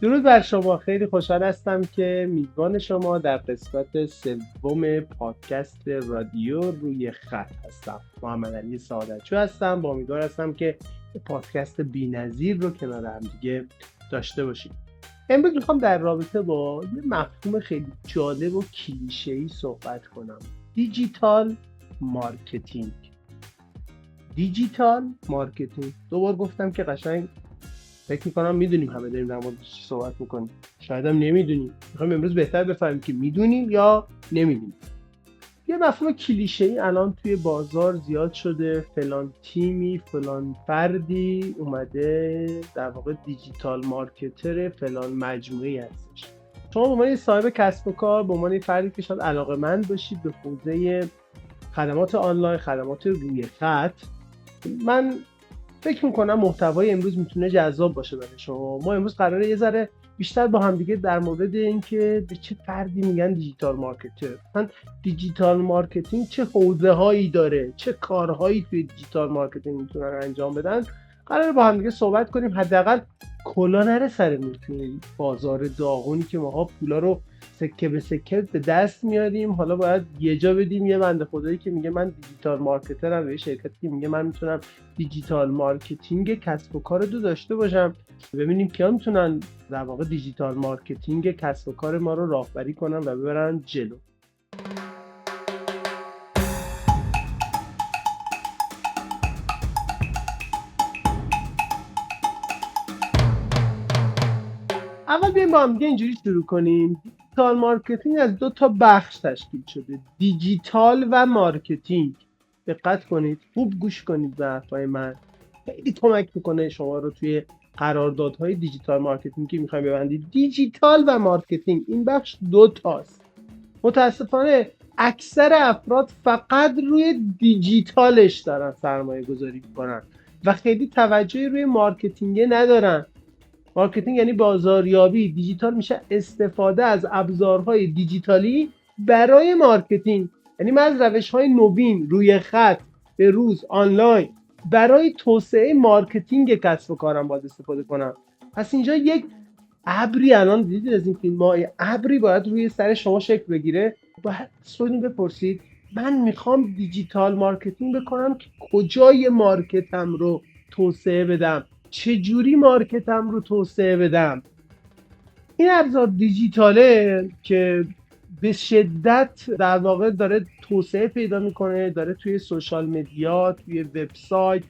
درود بر شما. خیلی خوشحال هستم که میزبان شما در قسمت سوم پادکست رادیو روی خط هستم. محمد علی سعادتچو هستم. با امیدوار هستم که پادکست بی‌نظیر رو کنار هم دیگه داشته باشیم. امروز میخوام در رابطه با یه مفهوم خیلی جالب و کلیشه‌ای صحبت کنم. دیجیتال مارکتینگ. دیجیتال مارکتینگ. دوبار گفتم که قشنگ فکر میکنم میدونیم، همه داریم در موردش صحبت میکنیم. شاید هم نمیدونیم. میخوایم امروز بهتر بفهمیم که میدونیم یا نمیدونیم. یه مفهوم کلیشه‌ای الان توی بازار زیاد شده، فلان تیمی، فلان فردی اومده در واقع دیجیتال مارکتر فلان مجموعه‌ای هستش. شما به عنوان صاحب کسب و کار، به عنوان فردی که شاید علاقه‌مند باشید به حوزه خدمات آنلاین، خدمات روی خط، من فکر میکنم محتوای امروز میتونه جذاب باشه برای شما. ما امروز قراره یه ذره بیشتر با هم دیگه در مورد اینکه به چه فردی میگن دیجیتال مارکتر، مثلا دیجیتال مارکتینگ چه حوزه هایی داره، چه کارهایی توی دیجیتال مارکتینگ میتونن انجام بدن، قراره با هم دیگه صحبت کنیم. حداقل کلا نره سرمون توی بازار داغونی که ماها پولا رو سکه به سکه به دست میاریم. حالا باید یه جا بدیم یه بنده خدایی که میگه من دیجیتال مارکترم، یه شرکتی که میگه من میتونم دیجیتال مارکتینگ کسب و کار رو داشته باشم. ببینیم کیا میتونن در واقع دیجیتال مارکتینگ کسب و کار ما رو راهبری کنن و ببرن جلو. اول بیایم با هم دیگه اینجوری شروع کنیم. دیجیتال مارکتینگ از 2 تا بخش تشکیل شده: دیجیتال و مارکتینگ. دقت کنید، خوب گوش کنید به حرفای من. خیلی کمک میکنه شما رو توی قراردادهای دیجیتال مارکتینگ که میخوایم ببندید. دیجیتال و مارکتینگ، این بخش 2 تاست. متاسفانه اکثر افراد فقط روی دیجیتالش دارن سرمایه گذاری میکنن و خیلی توجهی روی مارکتینگ ندارن. مارکتینگ یعنی بازاریابی. دیجیتال میشه استفاده از ابزارهای دیجیتالی برای مارکتینگ. یعنی من از روش‌های نوین روی خط، به روز، آنلاین برای توسعه مارکتینگ کسب و کارم باید استفاده کنم. پس اینجا یک ابری، الان دیدید از این فیلم‌ها، ابری باید روی سر شما شکل بگیره. باید خودتون بپرسید من میخوام دیجیتال مارکتینگ بکنم که کجای مارکتم رو توسعه بدم، چه جوری مارکتم رو توسعه بدم. این ابزار دیجیتاله که به شدت در واقع داره توسعه پیدا میکنه، داره توی سوشال مدیا، توی وبسایت،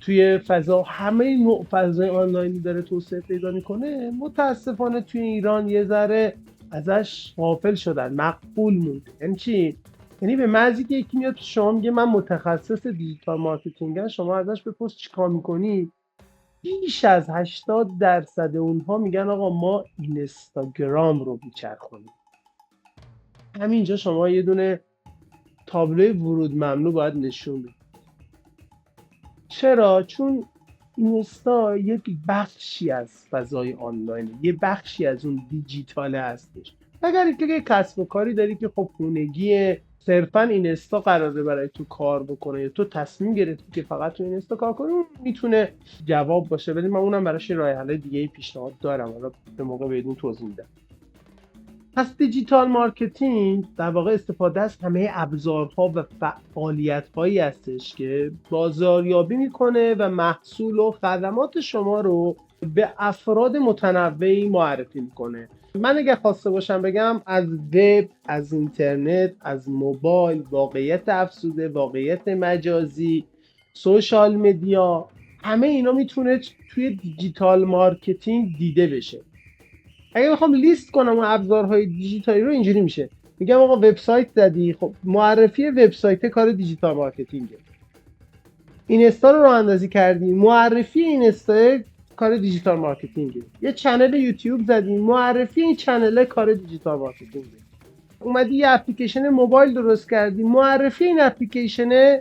توی فضا، همه نوع فضای آنلاینی داره توسعه پیدا میکنه. متاسفانه توی ایران یه ذره ازش غافل شدن، مقبول مونده. یعنی چی؟ یعنی به محضی که یکی میاد شما میگه من متخصص دیجیتال مارکتینگم، شما ازش بپرس چیکار میکنی، بیش از 80% اونها میگن آقا ما اینستاگرام رو میچرخونیم. همینجا شما یه دونه تابلوی ورود ممنوع باید نشون بدید. چرا؟ چون اینستا یک بخشی از فضای آنلاینه، یه بخشی از اون دیجیتاله هستش. اگر که یه کسب و کاری داری که خب خونگیه، صرفا اینستا قراره برای تو کار بکنه یا تو تصمیم گرفتی که فقط تو اینستا کار کنی، اون میتونه جواب باشه. ولی من اونم براش راه حل دیگه پیشنهاد دارم، حالا به موقع بهتون توضیح میدم. پس دیجیتال مارکتینگ در واقع استفاده از همه ابزارها و فعالیت‌هایی هستش که بازاریابی میکنه و محصول و خدمات شما رو به افراد متنوعی معرفی میکنه. من اگه خواسته باشم بگم، از وب، از اینترنت، از موبایل، واقعیت افزوده، واقعیت مجازی، سوشال مدیا، همه اینا میتونه توی دیجیتال مارکتینگ دیده بشه. اگه بخوام لیست کنم اون ابزارهای دیجیتالی رو، اینجوری میشه. میگم آقا وبسایت زدی، خب معرفی وبسایت کار دیجیتال مارکتینگه. اینستا رو راه اندازی کردی، معرفی اینستا کار دیجیتال مارکتینگه. یه چنل یوتیوب زدی، معرفی این چنل کار دیجیتال مارکتینگه. اومدی یه اپلیکیشن موبایل درست کردی، معرفی این اپلیکیشن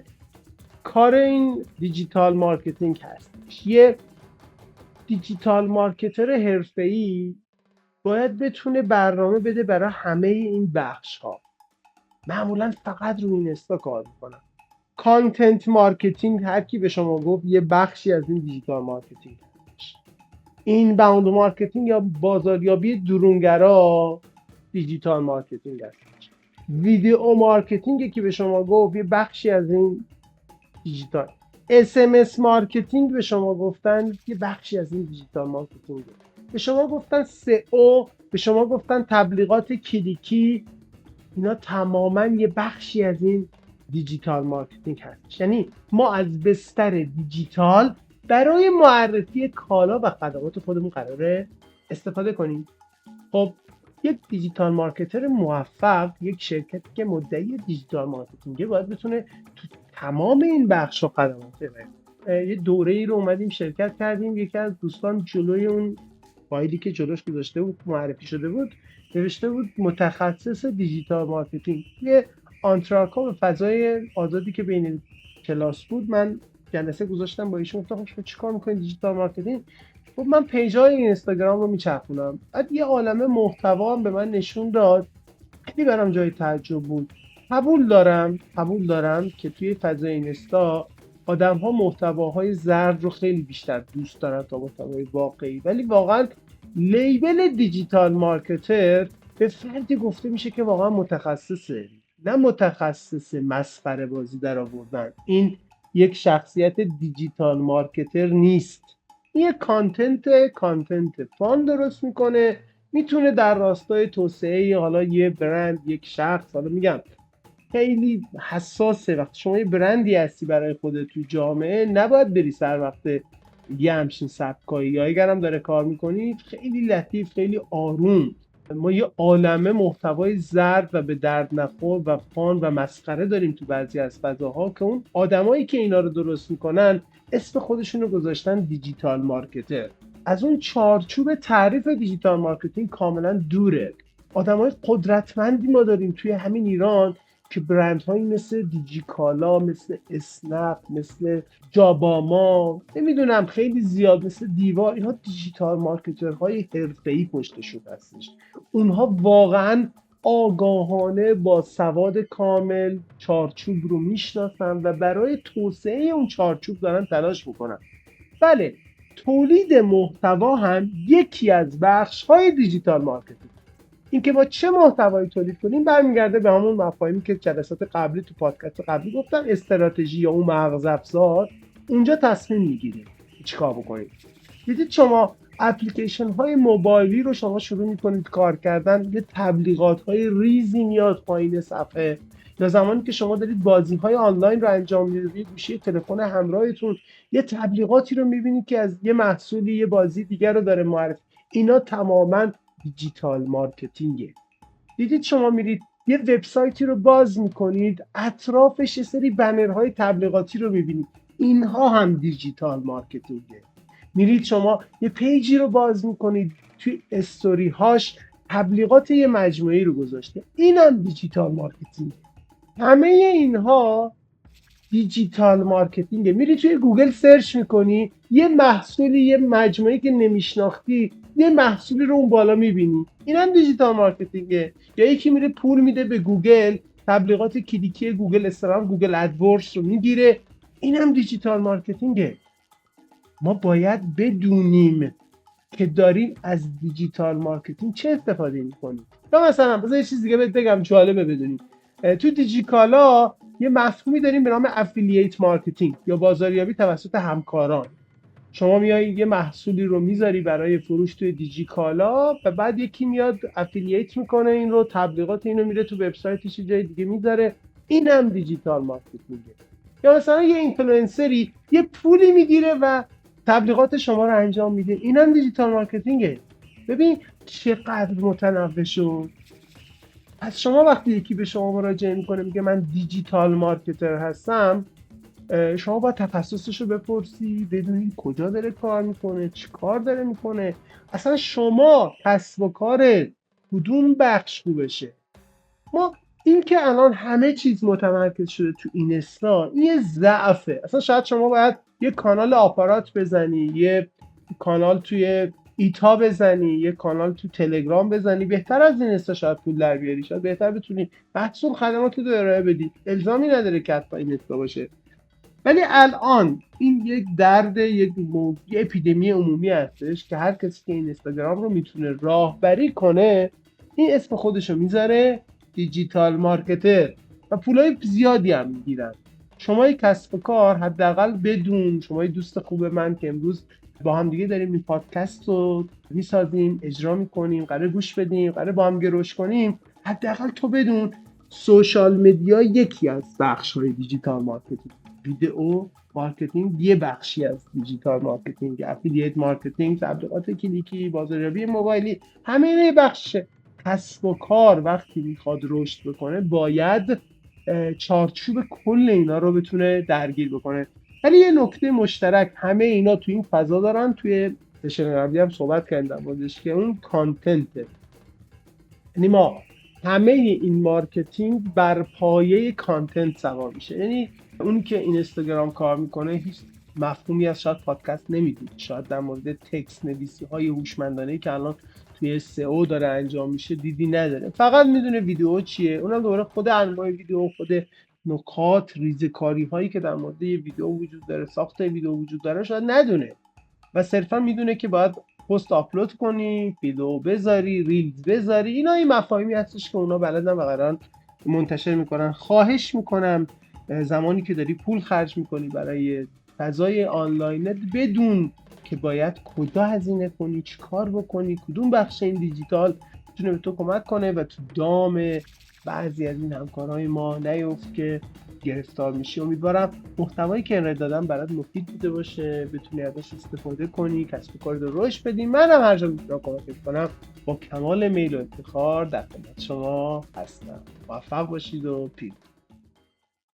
کار این دیجیتال مارکتینگ هستش. یه دیجیتال مارکتر حرفه‌ای باید بتونه برنامه بده برای همه این بخش ها. معمولا فقط روی اینستا کار میکنن. کانتنت مارکتینگ، هر کی به شما گفت، یه بخشی از این دیجیتال مارکتینگ هستش. این باوند مارکتینگ یا بازاریابی درونگرا دیجیتال مارکتینگ است. ویدیو مارکتینگ که به شما گفت یه بخشی از این دیجیتال. SMS مارکتینگ به شما گفتن یه بخشی از این دیجیتال مارکتینگ. به شما گفتن SEO، به شما گفتن تبلیغات کلیکی، اینا تماما یه بخشی از این دیجیتال مارکتینگ هست. یعنی ما از بستر دیجیتال برای معرفی کالا و خدمات خودمون قراره استفاده کنیم. خب یک دیجیتال مارکتر موفق، یک شرکتی که مدعی دیجیتال مارکتینگه، باید بتونه تو تمام این بخش و خدمات یه دوره ای رو اومدیم شرکت کردیم. یکی از دوستان جلوی اون فایلی که جلوش گذاشته بود معرفی شده بود نوشته بود متخصص دیجیتال مارکتینگ. یه آنتراکا به فضای آزادی که بین کلاس بود من جلسه گذاشتم با ایشون، گفتم خب چیکار می‌کنید دیجیتال مارکتینگ؟ خب من پیجای اینستاگرام رو میچرخونم. بعد یه عالمه محتوا هم به من نشون داد، خیلی برام جای تعجب بود. قبول دارم که توی فضای اینستا آدم ها محتواهای زرد رو خیلی بیشتر دوست دارن تا محتوای واقعی، ولی واقعا لیبل دیجیتال مارکتر به فردی گفته میشه که واقعا متخصصه، نه متخصص مسخره بازی در آوردن. این یک شخصیت دیجیتال مارکتر نیست. این کانتنت فان درست میکنه، میتونه در راستای توسعه حالا یه برند، یک شخص، حالا میگم خیلی حساسه وقتی شما یه برندی هستی برای خودت تو جامعه، نباید بری سر وقت یه همچین سبکایی، یا اگرم داره کار میکنی خیلی لطیف، خیلی آروم. ما یه عالمه محتوای زرد و به درد نخور و فان و مسخره داریم تو بعضی از فضاها که اون آدمایی که اینا رو درست میکنن اسم خودشون رو گذاشتن دیجیتال مارکتر. از اون چارچوب تعریف دیجیتال مارکتینگ کاملا دوره. آدمای قدرتمندی ما داریم توی همین ایران که برندهایی مثل دیجیکالا، مثل اسنپ، مثل جاباما، نمیدونم خیلی زیاد، مثل دیوا، اینها دیجیتال مارکترهای حرفه‌ای پشتشون هستش. اونها واقعا آگاهانه با سواد کامل چارچوب رو میشناسن و برای توسعه اون چارچوب دارن تلاش میکنن. بله، تولید محتوا هم یکی از بخش‌های دیجیتال مارکتینگ. اینکه با چه محتوایی تولید کنیم برمیگرده به همون مفاهیمی که جلسات قبلی تو پادکست قبلی گفتم. استراتژی یا اون مغز افزار اونجا تصمیم میگیریم چیکار بکنید. دیدید شما اپلیکیشن های موبایلی رو شما شروع میکنید کار کردن، یه تبلیغات های ریزی میاد پایین صفحه، یا زمانی که شما دارید بازی های آنلاین رو انجام میدید، یه گوشی تلفن همراهتون یه تبلیغاتی رو میبینید که از یه محصولی یه بازی دیگر رو داره معرفی. اینا تماما دیجیتال مارکتینگه. دیدید شما میرید یه وبسایتی رو باز میکنید، اطرافش یه سری بنرهای تبلیغاتی رو میبینید، اینها هم دیجیتال مارکتینگه. میرید شما یه پیجی رو باز میکنید، توی استوری هاش تبلیغات یه مجموعی رو گذاشته، این هم دیجیتال مارکتینگه. همه اینها دیجیتال مارکتینگه. میری توی گوگل سرچ میکنی یه محصولی، یه مجموعی که نمیشناختی، یه محصولی رو اون بالا میبینی، این هم دیجیتال مارکتینگه. یا یکی میره پول میده به گوگل، تبلیغات کلیکی گوگل استرام، گوگل ادورس رو میگیره، این هم دیجیتال مارکتینگه. ما باید بدونیم که داریم از دیجیتال مارکتینگ چه استفاده میکنیم. یا مثلا بذار یه چیز دیگه بهت بگم جالبه بدونیم. تو دیجیکالا یه مفهومی داریم به نام افیلیت مارکتینگ یا بازاریابی توسط همکاران. شما میای یه محصولی رو میذاری برای فروش توی دیجیکالا و بعد یکی میاد افیلیت میکنه این رو، تبلیغات اینو میره تو وبسایتش جای دیگه میذاره، این هم دیجیتال مارکتینگه. یا مثلا یه اینفلوئنسری یه پولی میگیره و تبلیغات شما رو انجام میده، این هم دیجیتال مارکتینگه. ببین چقدر متنوع شد. پس شما وقتی یکی به شما مراجعه میکنه میگه من دیجیتال مارکتر هستم، شما باید تخصصش رو بپرسی، بدونید کجا داره کار میکنه، چی کار داره میکنه، اصلا شما کسب و کار کدوم بخش خوبشه. ما این که الان همه چیز متمرکز شده تو اینستا، این یه ضعفه. اصلا شاید شما باید یه کانال آپارات بزنی، یه کانال توی ایتا بزنی، یه کانال تو تلگرام بزنی، بهتر از اینستا شاید پول در بیاری، شاید بهتر بتونی محصول خدمات رو ارائه بدی. الزامی نداره که حتما اینستا باشه. ولی الان این یک درد، یک اپیدمی عمومی هستش که هر کسی که این اینستاگرام رو میتونه راهبری کنه این اسم خودشو میذاره دیجیتال مارکتر و پولای زیادی هم میگیرن. شما یک کسب و کار حداقل بدون، شما دوست خوب من که امروز با هم دیگه داریم این پادکست رو میسازیم، اجرا میکنیم، قراره گوش بدیم، قراره با هم رشد کنیم، حداقل تو بدون سوشال مدیا یکی از بخش‌های دیجیتال مارکتینگ. ویدئو مارکتینگ یه بخشی از دیجیتال مارکتینگ، افیلیت مارکتینگ، تبلیغات کلیکی، بازاریابی موبایلی، همه اینا یه بخشه. کسب و کار وقتی میخواد رشد بکنه باید چارچوب کل اینا رو بتونه درگیر بکنه. ولی یه نکته مشترک همه اینا تو این فضا دارن، توی سشن قبلی هم صحبت کردم بازش، که اون کانتنته. یعنی ما همه این مارکتینگ بر پایه کانتنت سوار میشه. یعنی اونی که اینستاگرام کار میکنه هیچ مفهومی از شاید پادکست نمیدونه، شاید در مورد تکست نویسی های هوشمندانه که الان توی SEO داره انجام میشه دیدی نداره، فقط میدونه ویدیو چیه، اونم دوباره خود انواع ویدیو، خود نکات ریزکاری هایی که در مورد یه ویدیو وجود داره، ساخت ویدیو وجود داره شاید ندونه و صرفا میدونه که باید پست آپلود کنی، ویدیو بذاری، ریلز بذاری. اینا این مفاهیمی هستش که اونا بلدن و قرارن منتشر میکنن. خواهش میکنم زمانی که داری پول خرج میکنی برای فضای آنلاینت بدون که باید کجا هزینه کنی، چی کار بکنی، کدوم بخش این دیجیتال میتونه به تو کمک کنه و تو دام بعضی از این همکارهای ما نیفت که گرفتار میشی. امیدوارم محتوایی که ارائه دادم برات مفید بوده باشه، بتونی ازش استفاده کنی، کسب و کار رو رشد بدی. منم هر جا میتونم کمکت کنم با کمال میل و افتخار در خدمت شما هستم. موفق باشید و پیروز.